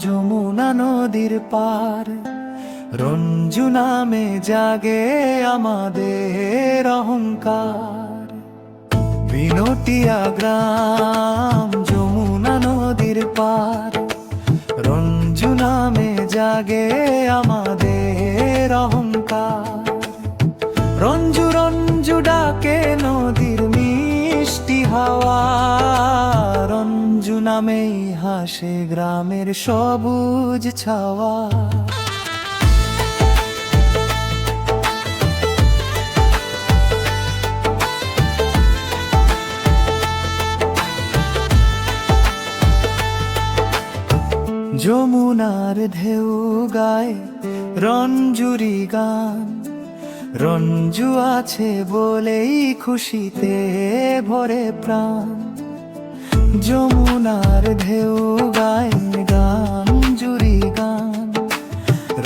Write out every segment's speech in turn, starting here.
যমুনা নদীর পার। রঞ্জু নামে জাগে আমাদের অহংকার। বিনটিয়া গ্রাম যমুনা নদীর পার। রঞ্জু নামে জাগে আমাদের অহংকার। রঞ্জু রঞ্জু ডাকে নদীর মিষ্টি হাওয়া। রঞ্জু নামেই হাসে গ্রামের সবুজ ছাওয়া। যমুনার ঢেউ গায় রঞ্জুরি গান। রঞ্জু আছে বলেই খুশিতে ভরে প্রাণ। যমুনার ঢেউ গায় গান জুরি গান।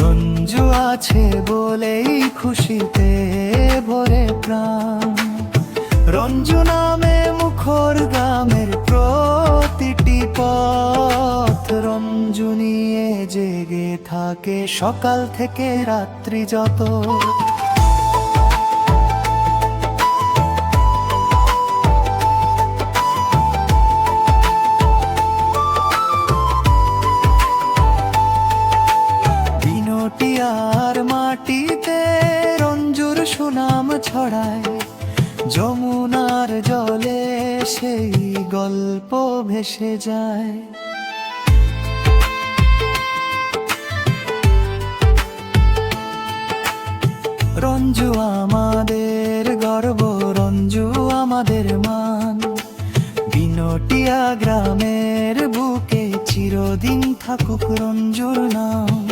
রঞ্জু আছে বলেই খুশিতে ভরে প্রাণ। রঞ্জু নামে মুখর গ্রামের প্রতিটি পথ। রঞ্জু নিয়ে জেগে থাকে সকাল থেকে রাত্রি যত। বিনটিয়ার মাটিতে রঞ্জুর সুনাম ছড়ায়। যমুনার জলে সেই গল্প ভেসে যায়। রঞ্জু আমাদের গর্ব, রঞ্জু আমাদের মান। বিনটিয়া গ্রামের বুকে চিরদিন থাকুক রঞ্জুর নাম।